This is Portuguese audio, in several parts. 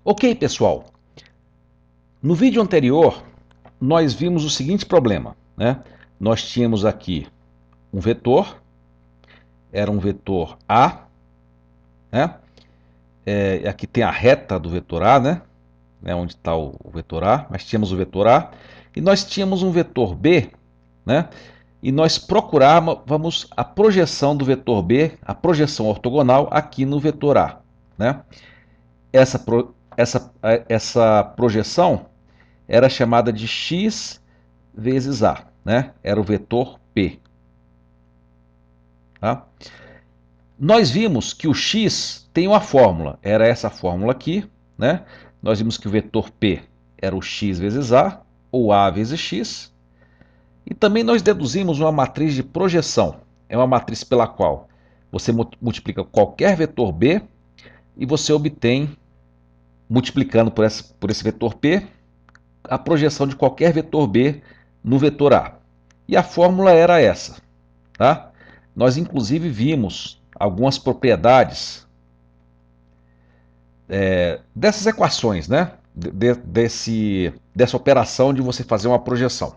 Ok, pessoal. No vídeo anterior, nós vimos o seguinte problema, né? Nós tínhamos aqui um vetor, era um vetor A, né? Aqui tem a reta do vetor A, né? Onde está o vetor A, mas tínhamos o vetor A, e nós tínhamos um vetor B, né? E nós procurávamos a projeção do vetor B, a projeção ortogonal aqui no vetor A, né? Essa projeção era chamada de x vezes A, né? Era o vetor P. Tá? Nós vimos que o x tem uma fórmula, era essa fórmula aqui, né? Nós vimos que o vetor P era o x vezes A, ou A vezes x. E também nós deduzimos uma matriz de projeção. É uma matriz pela qual você multiplica qualquer vetor B e você obtém, multiplicando por esse vetor P, a projeção de qualquer vetor B no vetor A. E a fórmula era essa. Tá? Nós inclusive vimos algumas propriedades dessas equações, né? Dessa operação de você fazer uma projeção.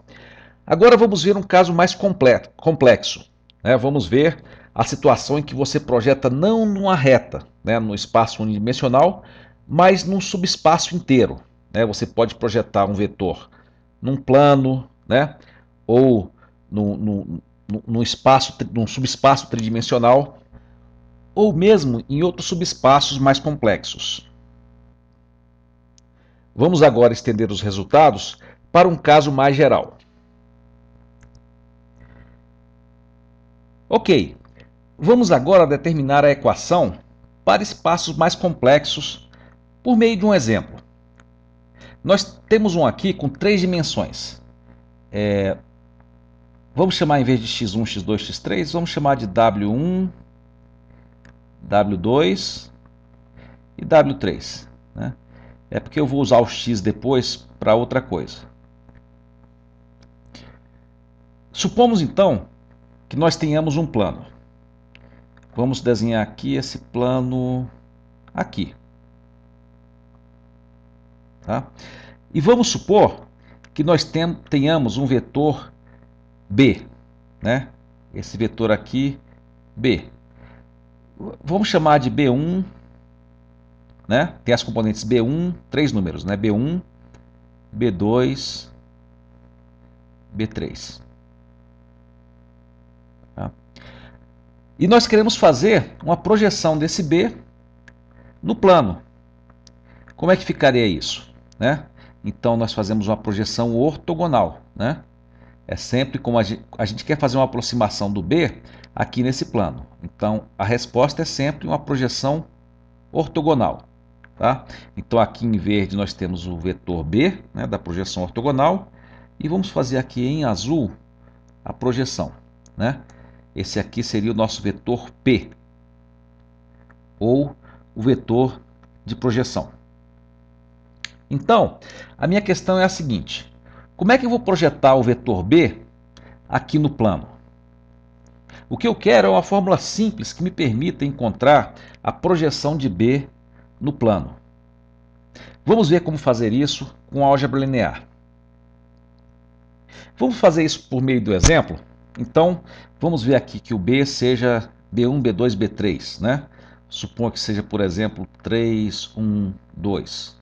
Agora vamos ver um caso mais complexo. Né? Vamos ver a situação em que você projeta não numa reta, né, no espaço unidimensional, mas num subespaço inteiro. Né? Você pode projetar um vetor num plano, né, ou num subespaço tridimensional, ou mesmo em outros subespaços mais complexos. Vamos agora estender os resultados para um caso mais geral. Ok, vamos agora determinar a equação para espaços mais complexos por meio de um exemplo. Nós temos um aqui com 3 dimensões. Vamos chamar, em vez de x1, x2, x3, vamos chamar de W1, W2 e W3. Né? É porque eu vou usar o x depois para outra coisa. Supomos então que nós tenhamos um plano. Vamos desenhar aqui esse plano aqui. Tá? E vamos supor que nós tenhamos um vetor B. Né? Esse vetor aqui, B. Vamos chamar de B1. Né? Tem as componentes B1, 3 números, né? B1, B2, B3. Tá? E nós queremos fazer uma projeção desse B no plano. Como é que ficaria isso? Né? Então nós fazemos uma projeção ortogonal. Né? É sempre como a gente quer fazer uma aproximação do B aqui nesse plano. Então a resposta é sempre uma projeção ortogonal. Tá? Então aqui em verde nós temos o vetor B, né, da projeção ortogonal, e vamos fazer aqui em azul a projeção. Né? Esse aqui seria o nosso vetor P, ou o vetor de projeção. Então, a minha questão é a seguinte: como é que eu vou projetar o vetor B aqui no plano? O que eu quero é uma fórmula simples que me permita encontrar a projeção de B no plano. Vamos ver como fazer isso com álgebra linear. Vamos fazer isso por meio do exemplo? Então, vamos ver aqui que o B seja B1, B2, B3. Né? Suponha que seja, por exemplo, 3, 1, 2.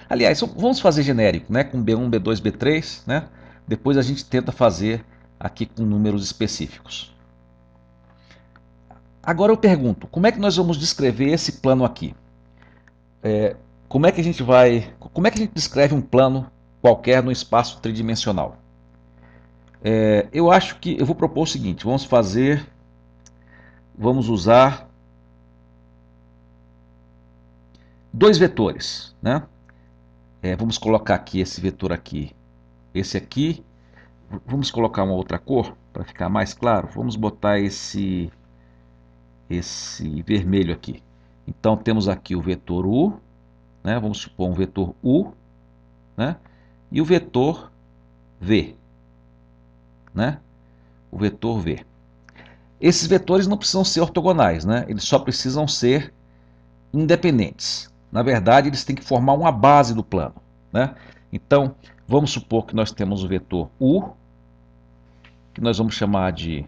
Aliás, vamos fazer genérico, né? Com B1, B2, B3. Né? Depois a gente tenta fazer aqui com números específicos. Agora eu pergunto, como é que nós vamos descrever esse plano aqui? Como é que a gente descreve um plano qualquer no espaço tridimensional? Eu acho que eu vou propor o seguinte: vamos usar dois vetores, né? Vamos colocar aqui esse vetor aqui, esse aqui. Vamos colocar uma outra cor para ficar mais claro. Vamos botar esse vermelho aqui. Então temos aqui o vetor U, né? Vamos supor um vetor U, né? E o vetor V, né? O vetor V. Esses vetores não precisam ser ortogonais, né? Eles só precisam ser independentes. Na verdade, eles têm que formar uma base do plano, né? Então, vamos supor que nós temos o vetor U, que nós vamos chamar de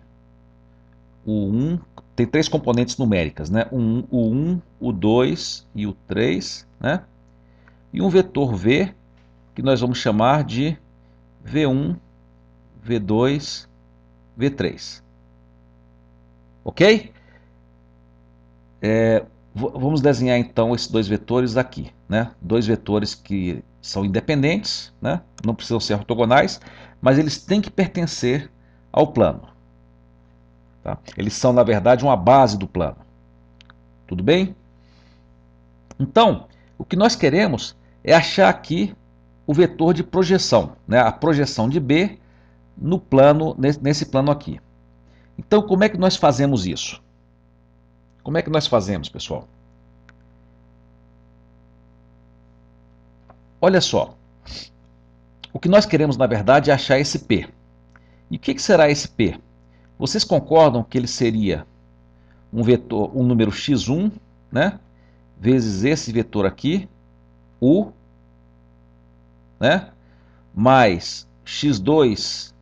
U1, tem três componentes numéricas, né? O 1, o 2 e o 3, né? E um vetor V, que nós vamos chamar de V1, V2, V3. Ok? Vamos desenhar então esses dois vetores aqui, né? Dois vetores que são independentes, né? Não precisam ser ortogonais, mas eles têm que pertencer ao plano. Tá? Eles são, na verdade, uma base do plano. Tudo bem? Então, o que nós queremos é achar aqui o vetor de projeção, né? A projeção de B no plano, nesse plano aqui. Então, como é que nós fazemos isso? Como é que nós fazemos, pessoal? Olha só, o que nós queremos, na verdade, é achar esse P. E o que será esse P? Vocês concordam que ele seria um vetor, um número x1, né? Vezes esse vetor aqui, U, né? Mais x2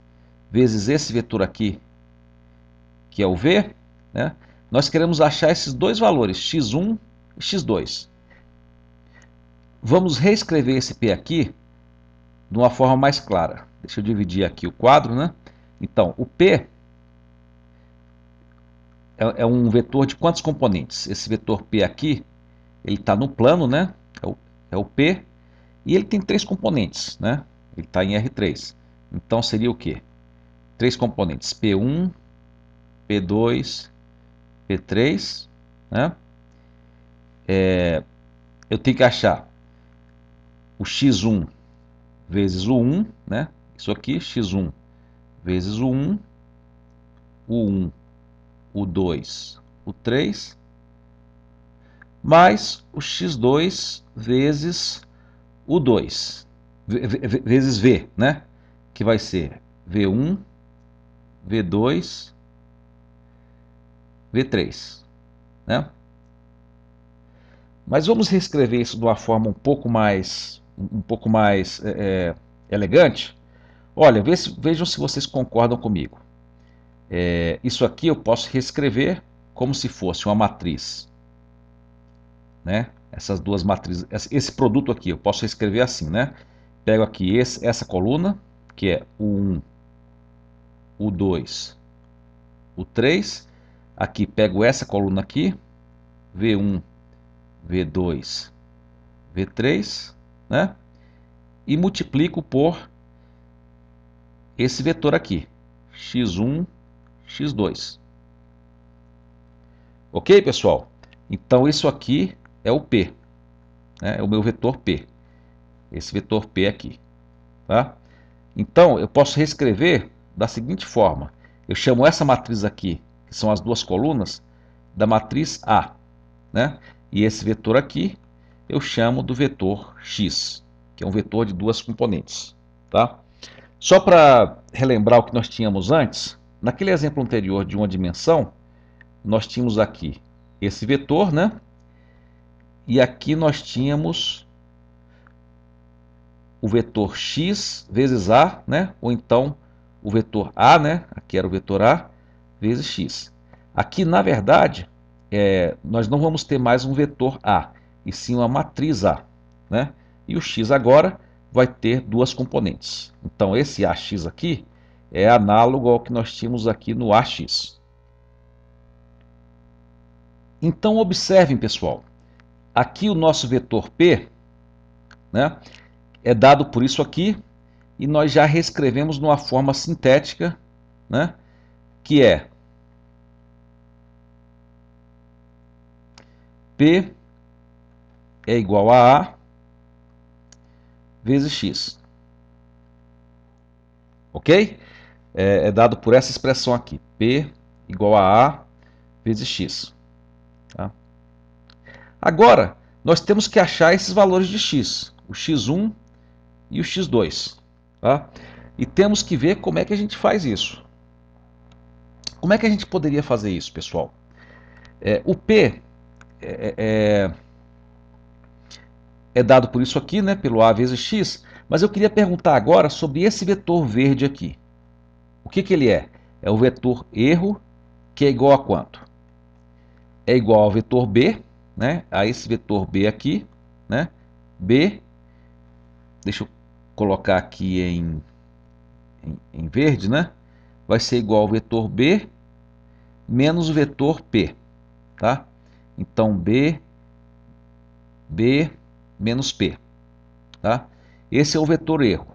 vezes esse vetor aqui, que é o V, né? Nós queremos achar esses dois valores, x1 e x2. Vamos reescrever esse P aqui de uma forma mais clara. Deixa eu dividir aqui o quadro, né? Então, o P é um vetor de quantos componentes? Esse vetor P aqui, ele está no plano, né? É o P, e ele tem três componentes, né? Ele está em R3. Então seria o quê? Três componentes, P1, P2, P3, né? Eu tenho que achar o x1 vezes o 1, né? Isso aqui, x1 vezes o 1, o 2, o 3, mais o x2 vezes o 2, vezes V, né? Que vai ser V1, V2, V3, né? Mas vamos reescrever isso de uma forma um pouco mais elegante. Olha, vejam se vocês concordam comigo. Isso aqui eu posso reescrever como se fosse uma matriz, né? Essas duas matrizes, esse produto aqui eu posso reescrever assim, né? Pego aqui essa coluna, que é o 1, o 2, o 3. Aqui pego essa coluna aqui, V1, V2, V3, né? E multiplico por esse vetor aqui, x1, x2. Ok, pessoal? Então isso aqui é o P, né? É o meu vetor P. Esse vetor P aqui, tá? Então eu posso reescrever da seguinte forma. Eu chamo essa matriz aqui, que são as duas colunas, da matriz A, né? E esse vetor aqui eu chamo do vetor x, que é um vetor de duas componentes, tá? Só para relembrar o que nós tínhamos antes, naquele exemplo anterior de uma dimensão, nós tínhamos aqui esse vetor, né? E aqui nós tínhamos o vetor x vezes a, né? Ou então o vetor a, né? Aqui era o vetor a vezes x. Aqui, na verdade, nós não vamos ter mais um vetor a, e sim uma matriz a, né? E o x agora vai ter duas componentes. Então esse ax aqui é análogo ao que nós tínhamos aqui no ax. Então observem, pessoal, aqui o nosso vetor P, né, é dado por isso aqui, e nós já reescrevemos de uma forma sintética, né, que é P é igual a A vezes X. Ok? É dado por essa expressão aqui, P igual a A vezes X. Tá? Agora, nós temos que achar esses valores de X, o x1 e o x2. Tá? E temos que ver como é que a gente faz isso. Como é que a gente poderia fazer isso, pessoal? O P é dado por isso aqui, né, pelo A vezes X, mas eu queria perguntar agora sobre esse vetor verde aqui. O que ele é? É o vetor erro, que é igual a quanto? É igual ao vetor B, né, a esse vetor B aqui, né, B, deixa eu colocar aqui em verde, né, vai ser igual ao vetor B menos o vetor P, tá? Então, B menos P, tá? Esse é o vetor erro.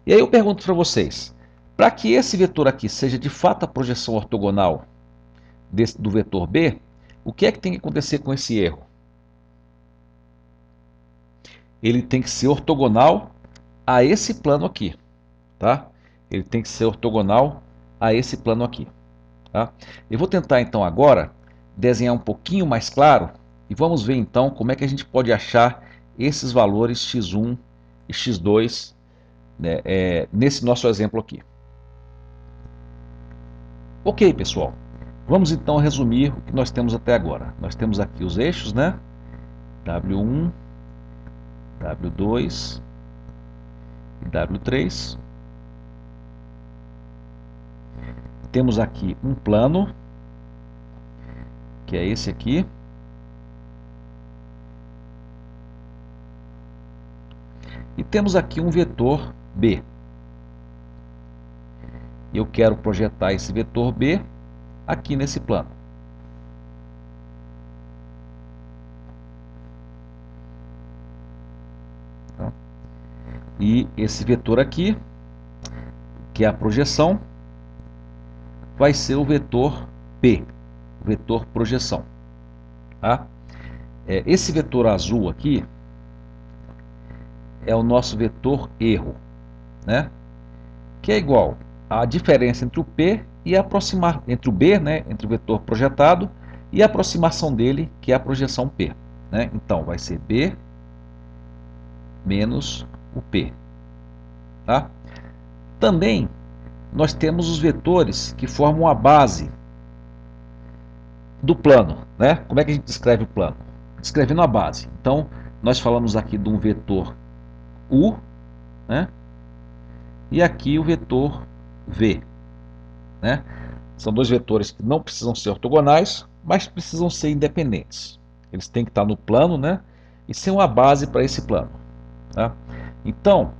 E aí eu pergunto para vocês, para que esse vetor aqui seja de fato a projeção ortogonal do vetor B, o que é que tem que acontecer com esse erro? Ele tem que ser ortogonal a esse plano aqui, tá? Ele tem que ser ortogonal a esse plano aqui, tá? Eu vou tentar então agora desenhar um pouquinho mais claro e vamos ver então como é que a gente pode achar esses valores x1 e x2, né, nesse nosso exemplo aqui. Ok, pessoal, vamos então resumir o que nós temos até agora. Nós temos aqui os eixos, né? W1, W2 e W3. Temos aqui um plano, que é esse aqui. E temos aqui um vetor B. Eu quero projetar esse vetor B aqui nesse plano. E esse vetor aqui, que é a projeção, vai ser o vetor P, o vetor projeção. Tá? Esse vetor azul aqui é o nosso vetor erro, né? Que é igual à diferença entre o P e aproximar entre o B, né, entre o vetor projetado, e a aproximação dele, que é a projeção P. Né? Então, vai ser B menos o P. Tá? Também, nós temos os vetores que formam a base do plano. Né? Como é que a gente descreve o plano? Descrevendo a base. Então, nós falamos aqui de um vetor U, né? E aqui o vetor V. Né? São dois vetores que não precisam ser ortogonais, mas precisam ser independentes. Eles têm que estar no plano, né? E ser uma base para esse plano. Tá? Então,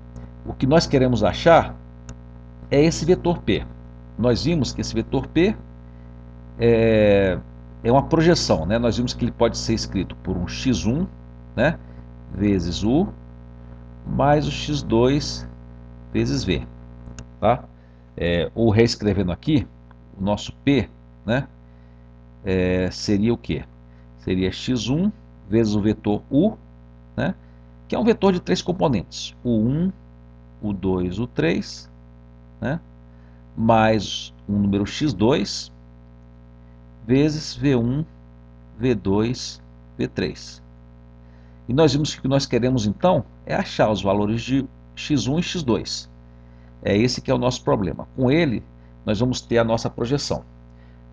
o que nós queremos achar é esse vetor P. Nós vimos que esse vetor P é uma projeção, né? Nós vimos que ele pode ser escrito por um x1, né, vezes U, mais o x2 vezes V. Tá? Ou reescrevendo aqui, o nosso P, né, seria o quê? Seria x1 vezes o vetor U, né, que é um vetor de três componentes, U1, U2, U3, né, mais um número x2, vezes V1, V2, V3. E nós vimos que o que nós queremos então é achar os valores de x1 e x2. É esse que é o nosso problema. Com ele, nós vamos ter a nossa projeção.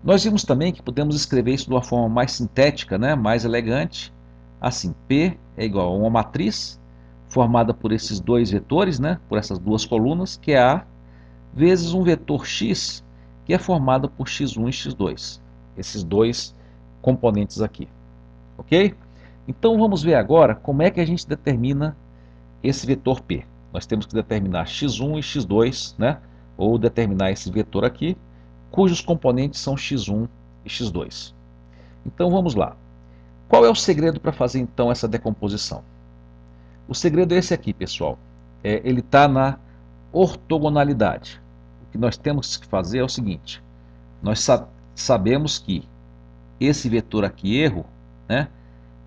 Nós vimos também que podemos escrever isso de uma forma mais sintética, né, mais elegante. Assim, P é igual a uma matriz formada por esses dois vetores, né, por essas duas colunas, que é A, vezes um vetor X, que é formado por x1 e x2. Esses dois componentes aqui. Ok? Então vamos ver agora como é que a gente determina esse vetor P. Nós temos que determinar x1 e x2, né? Ou determinar esse vetor aqui, cujos componentes são x1 e x2. Então vamos lá. Qual é o segredo para fazer então essa decomposição? O segredo é esse aqui, pessoal. Ele está na ortogonalidade. O que nós temos que fazer é o seguinte. Nós sabemos que esse vetor aqui, erro, né,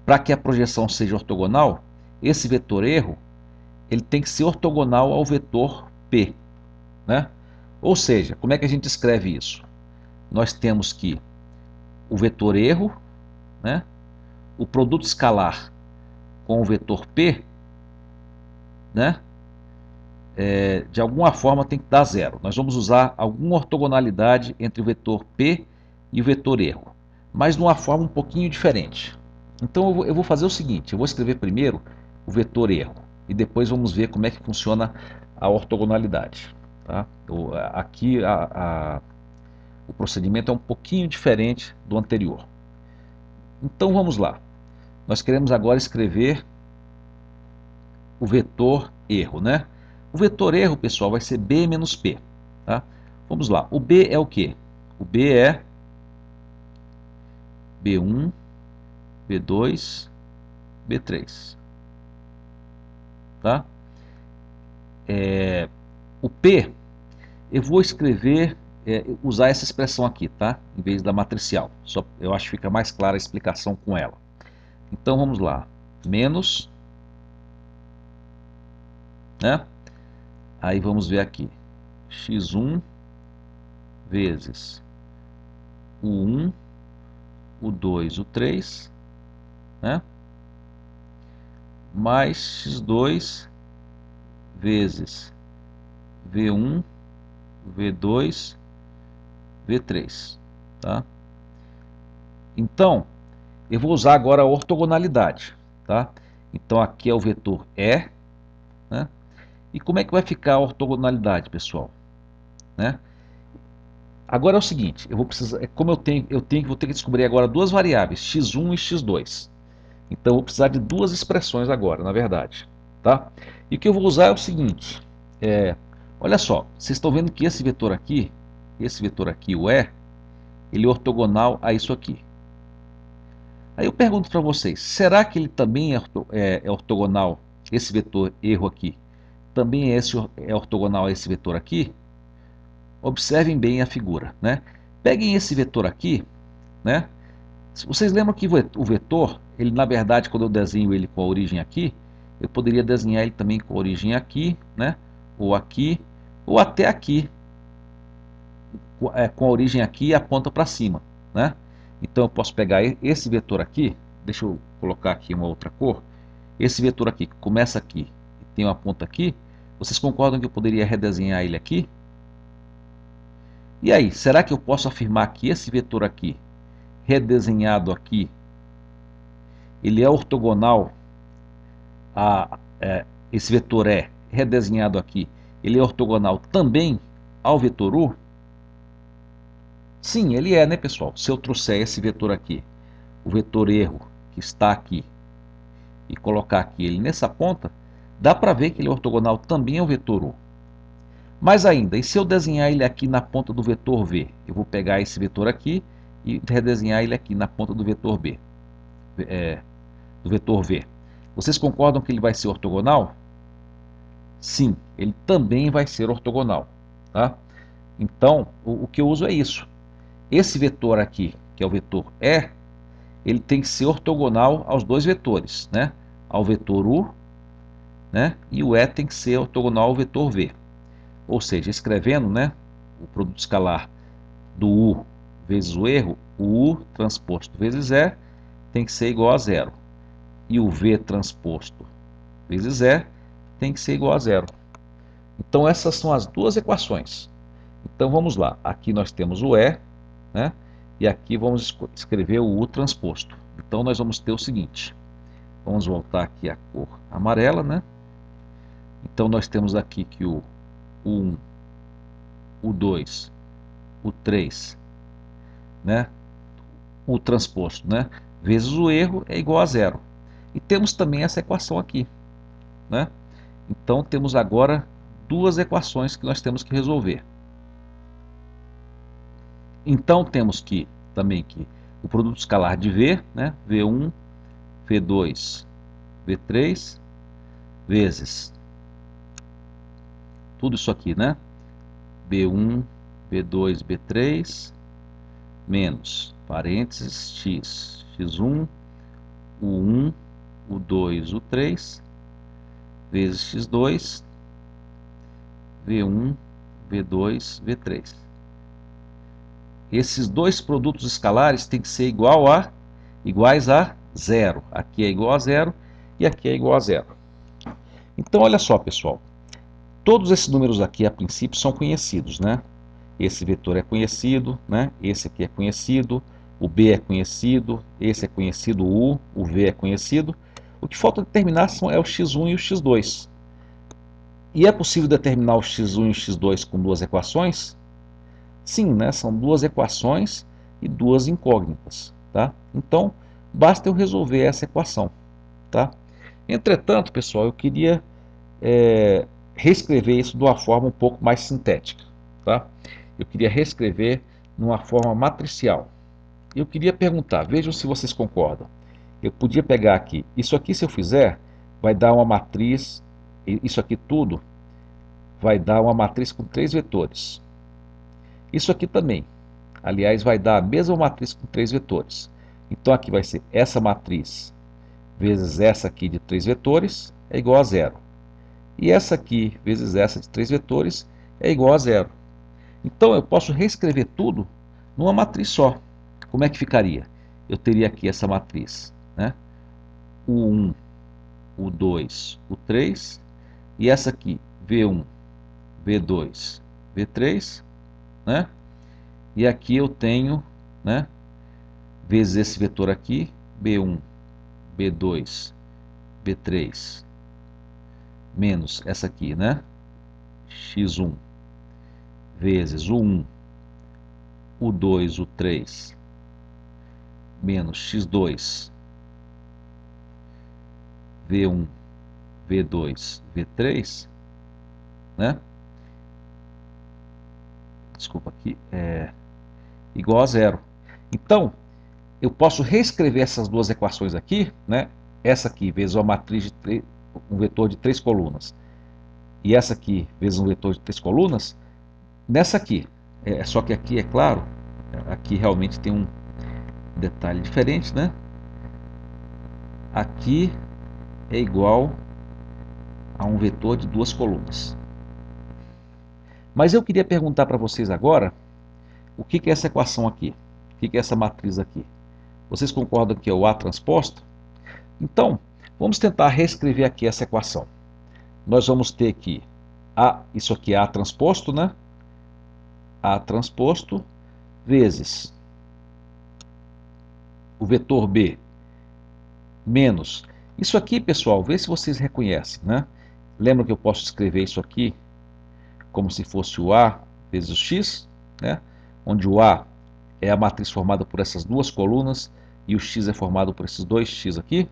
para que a projeção seja ortogonal, esse vetor erro ele tem que ser ortogonal ao vetor P. Né? Ou seja, como é que a gente escreve isso? Nós temos que o vetor erro, né, o produto escalar com o vetor P, né, de alguma forma tem que dar zero. Nós vamos usar alguma ortogonalidade entre o vetor P e o vetor erro, mas de uma forma um pouquinho diferente. Então eu vou fazer o seguinte, eu vou escrever primeiro o vetor erro e depois vamos ver como é que funciona a ortogonalidade. Tá? Aqui o procedimento é um pouquinho diferente do anterior. Então vamos lá. Nós queremos agora escrever o vetor erro, né? O vetor erro, pessoal, vai ser B menos P. Tá? Vamos lá. O B é o quê? O B é B1, B2, B3. Tá? O P, eu vou escrever, usar essa expressão aqui, tá? Em vez da matricial. Eu acho que fica mais clara a explicação com ela. Então vamos lá. Menos, né? Aí vamos ver aqui. x1 vezes o 1, o 2, o 3, né? Mais x2 vezes V1, V2, V3. Tá? Então, eu vou usar agora a ortogonalidade. Tá? Então, aqui é o vetor E. Né? E como é que vai ficar a ortogonalidade, pessoal? Né? Agora é o seguinte, eu vou precisar, como vou ter que descobrir agora duas variáveis, x1 e x2. Então eu vou precisar de duas expressões agora, na verdade. Tá? E o que eu vou usar é o seguinte, olha só, vocês estão vendo que esse vetor aqui, o E, ele é ortogonal a isso aqui. Aí eu pergunto para vocês, será que ele também é ortogonal, esse vetor erro aqui, também é ortogonal a esse vetor aqui? Observem bem a figura, né? Peguem esse vetor aqui, né? Vocês lembram que o vetor, ele na verdade, quando eu desenho ele com a origem aqui, eu poderia desenhar ele também com a origem aqui, né? Ou aqui, ou até aqui, com a origem aqui e a ponta para cima, né? Então eu posso pegar esse vetor aqui, deixa eu colocar aqui uma outra cor, esse vetor aqui que começa aqui e tem uma ponta aqui, vocês concordam que eu poderia redesenhar ele aqui? E aí, será que eu posso afirmar que esse vetor aqui, redesenhado aqui, ele é ortogonal esse vetor E, redesenhado aqui, ele é ortogonal também ao vetor U? Sim, ele é, né, pessoal? Se eu trouxer esse vetor aqui, o vetor erro, que está aqui, e colocar aqui ele nessa ponta, dá para ver que ele é ortogonal também ao vetor U. Mais ainda, e se eu desenhar ele aqui na ponta do vetor V? Eu vou pegar esse vetor aqui e redesenhar ele aqui na ponta do vetor B, do vetor V. Vocês concordam que ele vai ser ortogonal? Sim, ele também vai ser ortogonal. Tá? Então, o que eu uso é isso. Esse vetor aqui, que é o vetor E, ele tem que ser ortogonal aos dois vetores, né? Ao vetor U, né? E o E tem que ser ortogonal ao vetor V. Ou seja, escrevendo, né, o produto escalar do U vezes o erro, o U transposto vezes E tem que ser igual a zero. E o V transposto vezes E tem que ser igual a zero. Então essas são as duas equações. Então vamos lá, aqui nós temos o E, né, e aqui vamos escrever o U transposto. Então nós vamos ter o seguinte, vamos voltar aqui a cor amarela, né? Então nós temos aqui que o 1, o 2, o 3, né? O transposto, né? Vezes o erro é igual a zero. E temos também essa equação aqui, né? Então temos agora duas equações que nós temos que resolver. Então temos que também que o produto escalar de V, né? V1, V2, V3, vezes tudo isso aqui, né? B1, B2, B3, menos, parênteses, x, x1, o 1, o 2, o 3, vezes x2, V1, V2, V3. Esses dois produtos escalares têm que ser iguais a zero. Aqui é igual a zero e aqui é igual a zero. Então, olha só, pessoal. todos esses números aqui, a princípio, são conhecidos, né? Esse vetor é conhecido, né? Esse aqui é conhecido, o B é conhecido, esse é conhecido, o V é conhecido. O que falta determinar é o x1 e o x2. E é possível determinar o x1 e o x2 com duas equações? Sim, né? São duas equações e duas incógnitas, tá? Então, basta eu resolver essa equação, tá? Entretanto, pessoal, eu queria reescrever isso de uma forma um pouco mais sintética, tá? Eu queria reescrever numa forma matricial. Eu queria perguntar, vejam se vocês concordam. Eu podia pegar aqui, isso aqui se eu fizer, vai dar uma matriz, isso aqui tudo vai dar uma matriz com 3 vetores. Isso aqui também, aliás, vai dar a mesma matriz com 3 vetores. Então aqui vai ser essa matriz vezes essa aqui de 3 vetores é igual a 0. E essa aqui vezes essa de 3 vetores é igual a 0. Então eu posso reescrever tudo numa matriz só. Como é que ficaria? Eu teria aqui essa matriz, né? O 1, o 2, o 3, e essa aqui, V1, V2, V3, né? E aqui eu tenho, né, vezes esse vetor aqui, B1, B2, B3, menos essa aqui, né? X1 vezes o 1, o 2, o 3, menos x2, V1, V2, V3, né? Desculpa aqui, igual a 0. Então, eu posso reescrever essas duas equações aqui, né? Essa aqui vezes uma matriz de um vetor de 3 colunas, e essa aqui vezes um vetor de 3 colunas, nessa aqui. Só que aqui, é claro, aqui realmente tem um detalhe diferente, né? Aqui é igual a um vetor de 2 colunas. Mas eu queria perguntar para vocês agora, o que é essa equação aqui? O que é essa matriz aqui? Vocês concordam que é o A transposto? Então, vamos tentar reescrever aqui essa equação. Nós vamos ter que isso aqui é A transposto, né? A transposto vezes o vetor B menos. Isso aqui, pessoal, vê se vocês reconhecem, né? Lembra que eu posso escrever isso aqui como se fosse o A vezes o X, né? Onde o A é a matriz formada por essas duas colunas e o X é formado por esses dois X aqui.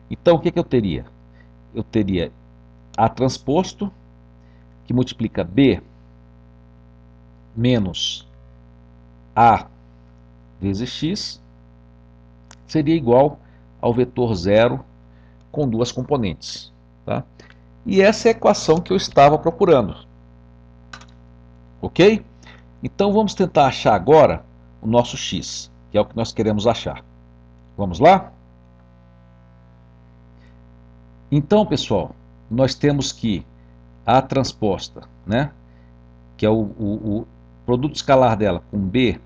Então, o que eu teria? Eu teria A transposto, que multiplica B menos A vezes X, seria igual ao vetor 0 com duas componentes, tá? E essa é a equação que eu estava procurando. Ok? Então vamos tentar achar agora o nosso x, que é o que nós queremos achar. Vamos lá? Então, pessoal, nós temos que A transposta, né, que é o produto escalar dela com B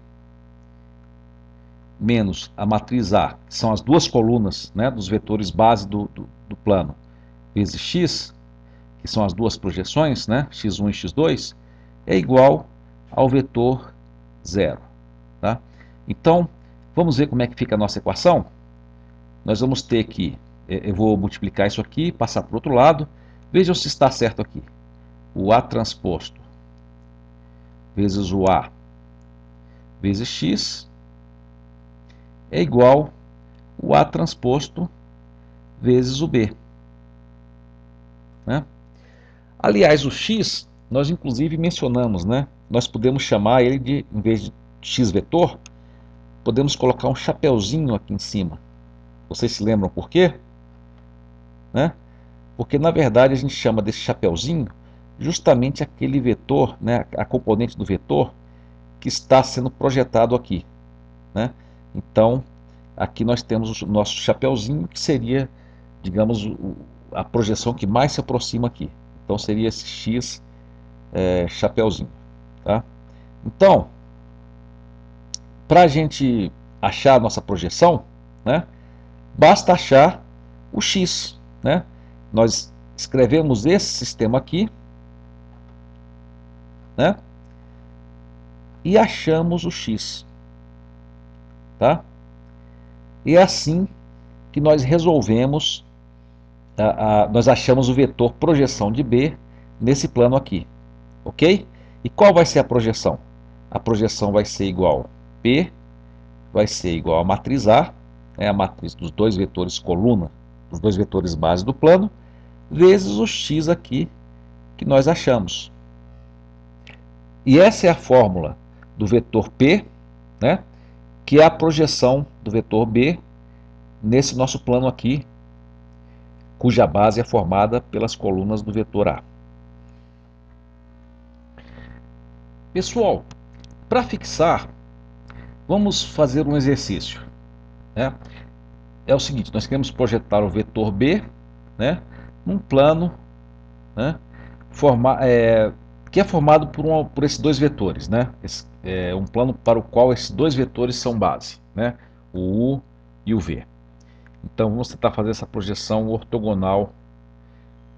menos a matriz A, que são as duas colunas, né, dos vetores base do plano, vezes x, que são as duas projeções, né, x1 e x2, é igual ao vetor 0. Tá? Então, vamos ver como é que fica a nossa equação? Nós vamos ter que, eu vou multiplicar isso aqui, passar para o outro lado, vejam se está certo aqui. O A transposto vezes o A vezes x é igual o A transposto vezes o B. Né? Aliás, o x, nós inclusive mencionamos, né? Nós podemos chamar ele de, em vez de x vetor, podemos colocar um chapeuzinho aqui em cima. Vocês se lembram por quê? Né? Porque na verdade a gente chama desse chapeuzinho justamente aquele vetor, né? A componente do vetor que está sendo projetado aqui. Né? Então, aqui nós temos o nosso chapeuzinho, que seria, digamos, a projeção que mais se aproxima aqui. Então seria esse x chapeuzinho. Tá? Então, para a gente achar a nossa projeção, né, basta achar o x. Né? Nós escrevemos esse sistema aqui, né? E achamos o x, tá? E é assim que nós resolvemos, nós achamos o vetor projeção de B nesse plano aqui, ok? E qual vai ser a projeção? A projeção vai ser igual P, vai ser igual a matriz A, né, a matriz dos dois vetores coluna, dos dois vetores base do plano, vezes o x aqui que nós achamos. E essa é a fórmula do vetor P, né, que é a projeção do vetor B nesse nosso plano aqui, cuja base é formada pelas colunas do vetor A. Pessoal, para fixar, vamos fazer um exercício, né? É o seguinte, nós queremos projetar o vetor B, né, num plano, né, que é formado por esses dois vetores, né? É um plano para o qual esses dois vetores são base, né? O U e o V. Então vamos tentar fazer essa projeção ortogonal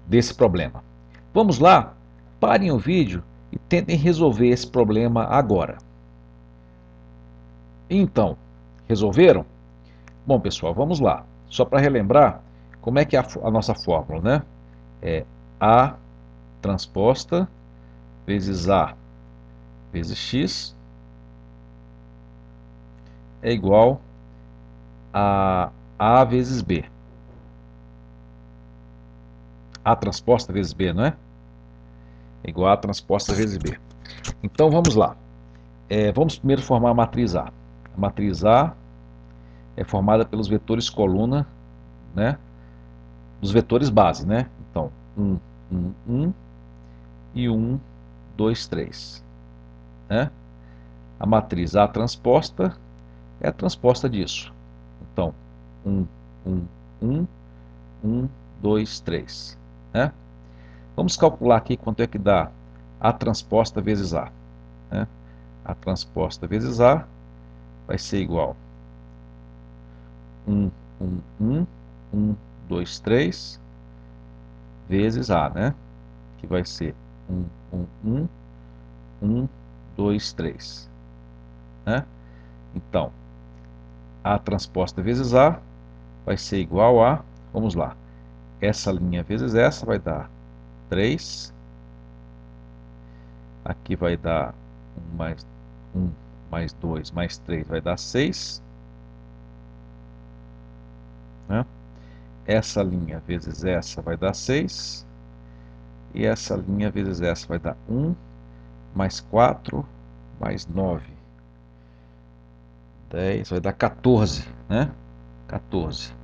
desse problema. Vamos lá, parem o vídeo e tentem resolver esse problema agora. Então, resolveram? Bom, pessoal, vamos lá. Só para relembrar, como é que é a nossa fórmula, né? É A transposta vezes A vezes X é igual a A vezes B. A transposta vezes B, não é? É igual a A transposta vezes B. Então, vamos lá. Vamos primeiro formar a matriz A. A matriz A é formada pelos vetores coluna, né? Dos vetores base, né? Então, 1, 1, 1 e 1, 2, 3. Né? A matriz A transposta é a transposta disso. Então, 1, 1, 1, 1, 2, 3. Né? Vamos calcular aqui quanto é que dá A transposta vezes A. Né? A transposta vezes A vai ser igual 1, 1, 1, 1, 2, 3 vezes A, né? Que vai ser 1, 1, 1, 1, 2, 3. Né? Então, A transposta vezes A vai ser igual a, vamos lá, essa linha vezes essa vai dar 3. Aqui vai dar 1 mais 2 mais 3 vai dar 6. Né? Essa linha vezes essa vai dar 6. E essa linha vezes essa vai dar 1 mais 4 mais 9. 10 vai dar 14, né? 14.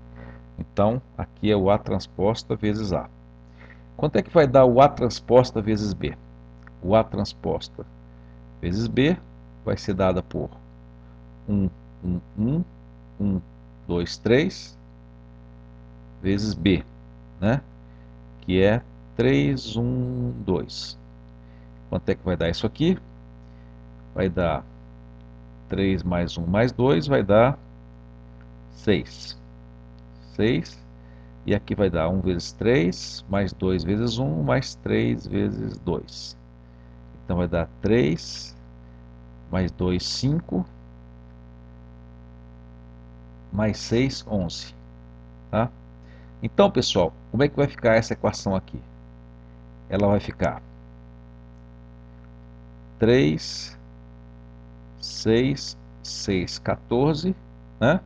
Então, aqui é o A transposta vezes A. Quanto é que vai dar o A transposta vezes B? O A transposta vezes B vai ser dada por 1, 1, 1, 1, 2, 3 vezes B, né? Que é 3, 1, 2. Quanto é que vai dar isso aqui? Vai dar 3 mais 1 mais 2 vai dar 6. 6. E aqui vai dar 1 vezes 3, mais 2 vezes 1, mais 3 vezes 2. Então vai dar 3, mais 2, 5, mais 6, 11. Tá? Então, pessoal, como é que vai ficar essa equação aqui? Ela vai ficar 3, 6, 6, 14, né?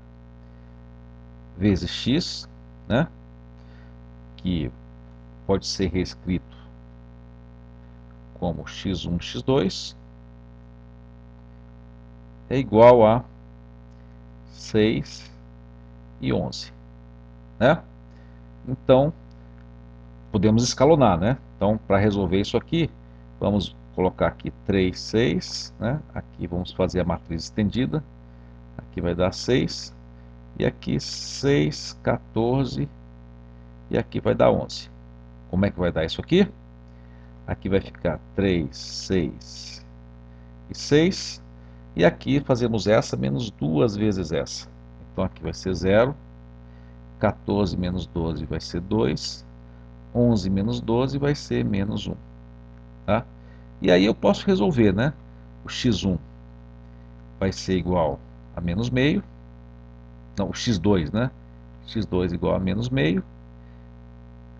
Vezes x, né? Que pode ser reescrito como x1, x2, é igual a 6 e 11. Né? Então, podemos escalonar, né? Então, para resolver isso aqui, vamos colocar aqui 3, 6, né? Aqui vamos fazer a matriz estendida, aqui vai dar 6, e aqui 6, 14, e aqui vai dar 11. Como é que vai dar isso aqui? Aqui vai ficar 3, 6 e 6, e aqui fazemos essa menos 2 vezes essa. Então aqui vai ser 0, 14 menos 12 vai ser 2, 11 menos 12 vai ser menos 1. Tá? E aí eu posso resolver, né? O x1 vai ser igual a menos meio. Não, o x2, né? x2 igual a menos meio,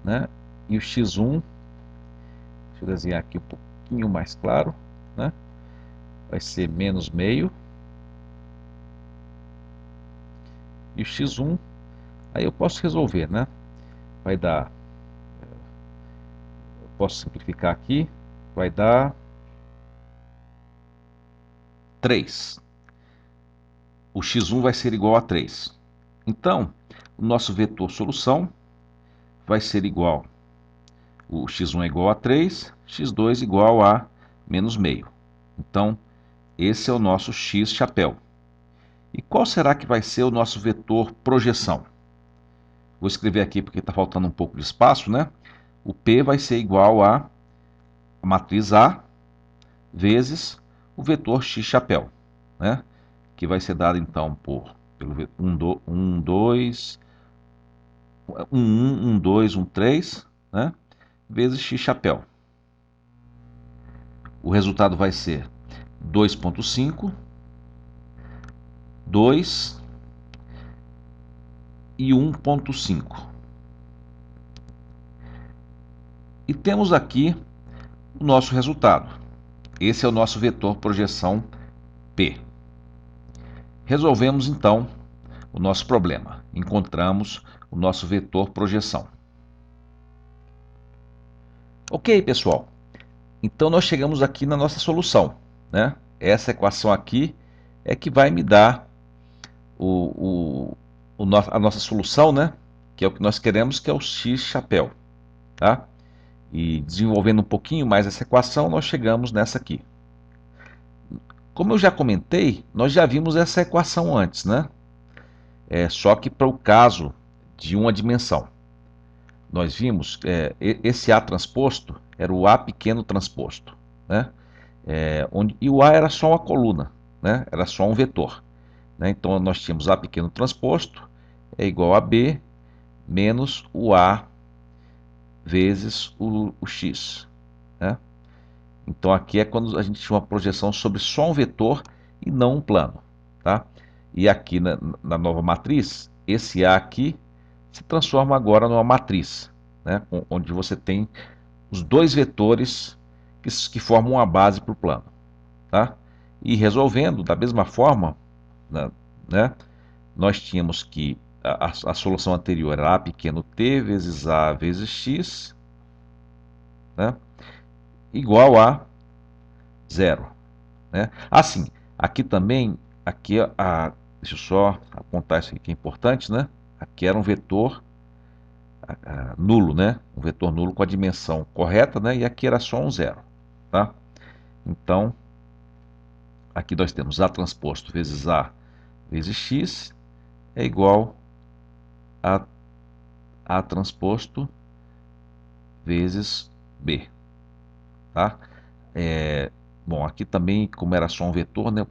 né? E o x1, deixa eu desenhar aqui um pouquinho mais claro, né? Vai ser menos meio. E o x1, aí eu posso resolver, né? Vai dar, eu posso simplificar aqui, vai dar 3. O x1 vai ser igual a 3. Então, o nosso vetor solução vai ser igual, o x1 é igual a 3, x2 igual a menos meio. Então, esse é o nosso x chapéu. E qual será que vai ser o nosso vetor projeção? Vou escrever aqui porque está faltando um pouco de espaço, né? O P vai ser igual a matriz A vezes o vetor x chapéu, né? Que vai ser dado então pelo 1, 2, 1, 2, 1, 3, né? Vezes x chapéu. O resultado vai ser 2,5, 2 e 1,5. E temos aqui o nosso resultado. Esse é o nosso vetor projeção P. Resolvemos então o nosso problema. Encontramos o nosso vetor projeção. Ok, pessoal. Então nós chegamos aqui na nossa solução, né? Essa equação aqui é que vai me dar a nossa solução, né? Que é o que nós queremos, que é o x chapéu, tá? E desenvolvendo um pouquinho mais essa equação, nós chegamos nessa aqui. Como eu já comentei, nós já vimos essa equação antes, né? Só que para o caso de uma dimensão. Nós vimos esse A transposto era o A pequeno transposto, né? E o A era só uma coluna, né? Era só um vetor, né? Então nós tínhamos A pequeno transposto é igual a B menos o A vezes o X, né? Então aqui é quando a gente tinha uma projeção sobre só um vetor e não um plano, tá? E aqui na nova matriz, esse A aqui se transforma agora numa matriz, né? Onde você tem os dois vetores que formam uma base para o plano, tá? E resolvendo da mesma forma, né? Nós tínhamos que a solução anterior era A pequeno t vezes A vezes x, né? Igual a zero, né? Assim, aqui também, deixa eu só apontar isso aqui que é importante, né? Aqui era um vetor nulo, né? Um vetor nulo com a dimensão correta, né? E aqui era só um zero, tá? Então, aqui nós temos A transposto vezes A vezes x é igual a A transposto vezes B, tá? Bom, aqui também, como era só um vetor, né,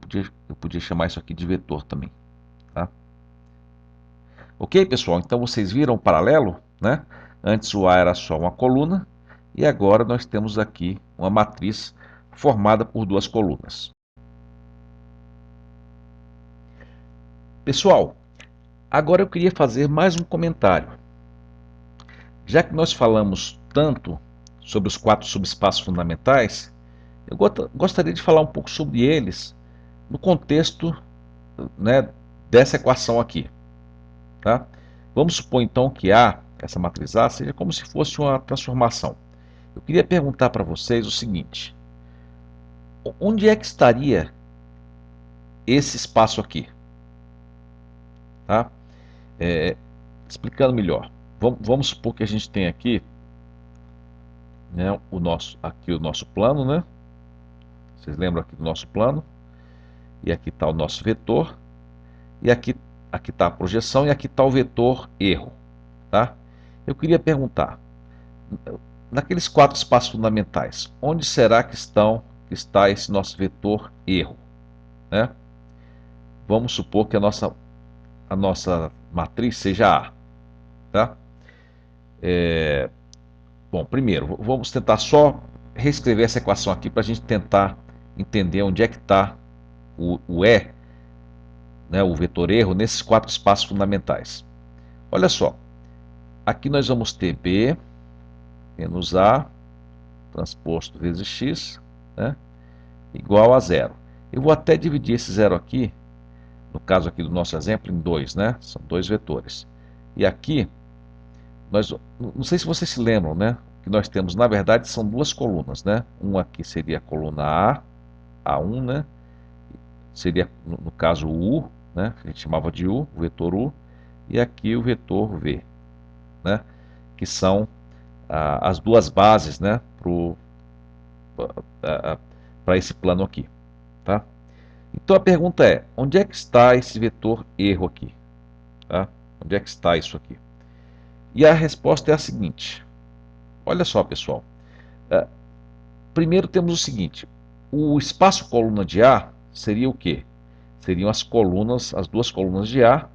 eu podia chamar isso aqui de vetor também, tá? Ok, pessoal? Então vocês viram o paralelo, né? Antes o A era só uma coluna e agora nós temos aqui uma matriz formada por duas colunas. Pessoal, agora eu queria fazer mais um comentário. Já que nós falamos tanto sobre os 4 subespaços fundamentais, eu gostaria de falar um pouco sobre eles no contexto, né, dessa equação aqui, tá? Vamos supor então que A, essa matriz A, seja como se fosse uma transformação. Eu queria perguntar para vocês o seguinte: onde é que estaria esse espaço aqui? Tá? Explicando melhor, vamos supor que a gente tem aqui, né, o nosso plano, né? Vocês lembram aqui do nosso plano? E aqui está o nosso vetor, e aqui está a projeção, e aqui está o vetor erro, tá? Eu queria perguntar, naqueles 4 espaços fundamentais, onde será que está esse nosso vetor erro, né? Vamos supor que a nossa matriz seja A, tá? Bom, primeiro, vamos tentar só reescrever essa equação aqui para a gente tentar entender onde é que está o E, né, o vetor erro, nesses 4 espaços fundamentais. Olha só, aqui nós vamos ter B menos A transposto vezes X, né, igual a 0. Eu vou até dividir esse 0 aqui, no caso aqui do nosso exemplo, em 2, né? São 2 vetores. E aqui, não sei se vocês se lembram, né? Que nós temos, na verdade, são 2 colunas, né? Uma aqui seria a coluna A, A1, né? Seria, no caso, o U, né? A gente chamava de U, o vetor U. E aqui o vetor V, né? Que são as 2 bases, né? Para esse plano aqui, tá? Então a pergunta é, onde é que está esse vetor erro aqui? Tá? Onde é que está isso aqui? E a resposta é a seguinte. Olha só, pessoal. Primeiro temos o seguinte. O espaço coluna de A seria o quê? Seriam as colunas, as 2 colunas de A,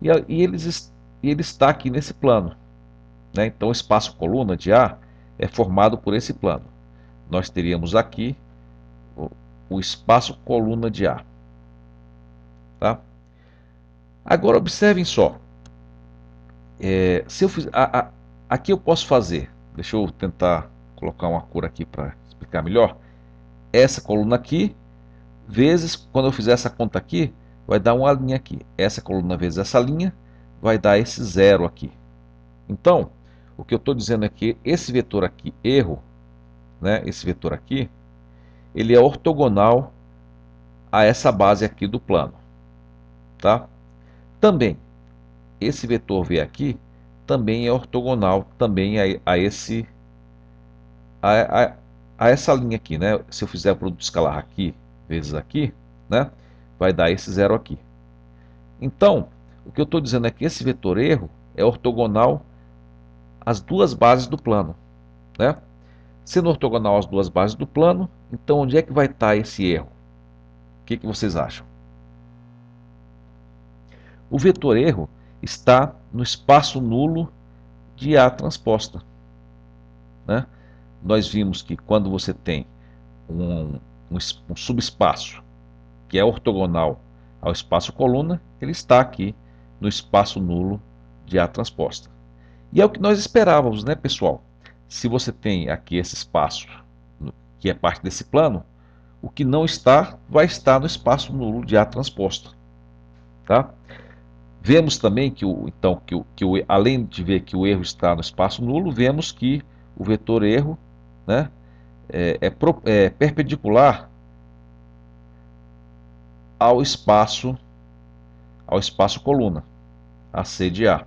e ele está aqui nesse plano, né? Então o espaço coluna de A é formado por esse plano. Nós teríamos aqui o espaço coluna de A. Tá? Agora observem só. Se eu fiz, aqui eu posso fazer, deixa eu tentar colocar uma cor aqui para explicar melhor. Essa coluna aqui, vezes, quando eu fizer essa conta aqui, vai dar uma linha aqui. Essa coluna vezes essa linha, vai dar esse 0 aqui. Então, o que eu estou dizendo é que esse vetor aqui, erro, né, esse vetor aqui, ele é ortogonal a essa base aqui do plano. Tá? Também, esse vetor V aqui também é ortogonal também a essa linha aqui, né? Se eu fizer o produto escalar aqui vezes aqui, né? Vai dar esse 0 aqui. Então, o que eu estou dizendo é que esse vetor erro é ortogonal às 2 bases do plano, né? Sendo ortogonal às 2 bases do plano, então onde é que vai estar esse erro? O que vocês acham? O vetor erro está no espaço nulo de A transposta, né? Nós vimos que quando você tem um subespaço que é ortogonal ao espaço coluna, ele está aqui no espaço nulo de A transposta. E é o que nós esperávamos, né, pessoal? Se você tem aqui esse espaço, que é parte desse plano, o que não está, vai estar no espaço nulo de A transposta. Tá? Vemos também que, além de ver que o erro está no espaço nulo, vemos que o vetor erro, né, é perpendicular ao espaço coluna, a C de A.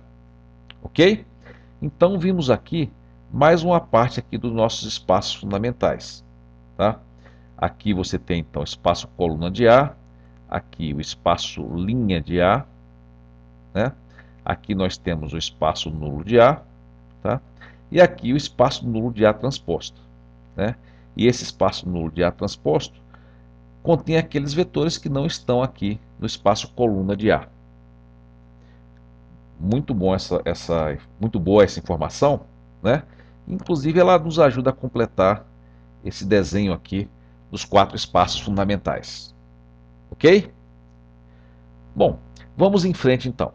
Ok? Então vimos aqui mais uma parte aqui dos nossos espaços fundamentais. Tá? Aqui você tem então o espaço coluna de A, aqui o espaço linha de A, né? Aqui nós temos o espaço nulo de A, tá? E aqui o espaço nulo de A transposto, né? E esse espaço nulo de A transposto contém aqueles vetores que não estão aqui no espaço coluna de A. Muito bom muito boa essa informação, né? Inclusive ela nos ajuda a completar esse desenho aqui dos 4 espaços fundamentais. Ok? Bom, vamos em frente então.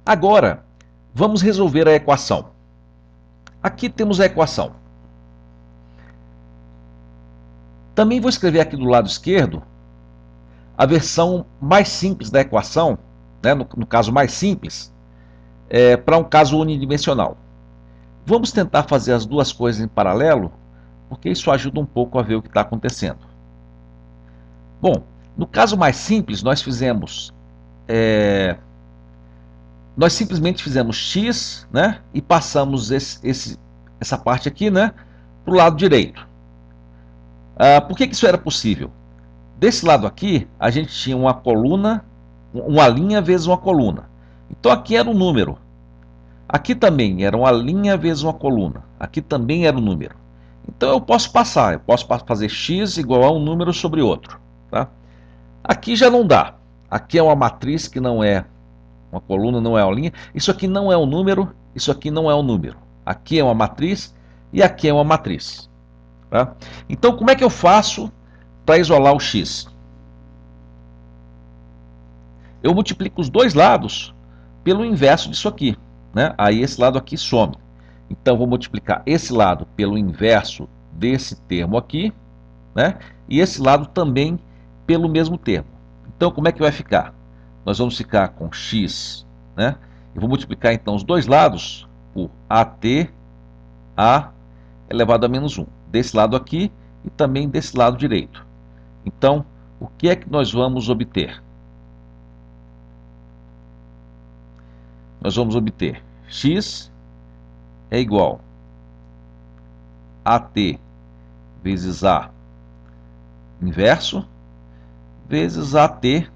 Agora, vamos resolver a equação. Aqui temos a equação. Também vou escrever aqui do lado esquerdo a versão mais simples da equação, né, no caso mais simples, para um caso unidimensional. Vamos tentar fazer as 2 coisas em paralelo, porque isso ajuda um pouco a ver o que está acontecendo. Bom, no caso mais simples, nós simplesmente fizemos x, né, e passamos essa parte aqui, né, para o lado direito. Por que isso era possível? Desse lado aqui, a gente tinha uma coluna, uma linha vezes uma coluna. Então aqui era um número. Aqui também era uma linha vezes uma coluna. Aqui também era um número. Então eu posso fazer x igual a um número sobre outro. Tá? Aqui já não dá. Aqui é uma matriz que não é uma coluna, não é uma linha. Isso aqui não é um número, isso aqui não é um número. Aqui é uma matriz e aqui é uma matriz. Tá? Então, como é que eu faço para isolar o x? Eu multiplico os dois lados pelo inverso disso aqui, né? Aí esse lado aqui some. Então, vou multiplicar esse lado pelo inverso desse termo aqui, né? E esse lado também pelo mesmo termo. Então, como é que vai ficar? Nós vamos ficar com x, né? Eu vou multiplicar, então, os dois lados por AT a elevado a menos 1. Desse lado aqui e também desse lado direito. Então, o que é que nós vamos obter? Nós vamos obter x é igual a AT vezes A inverso vezes AT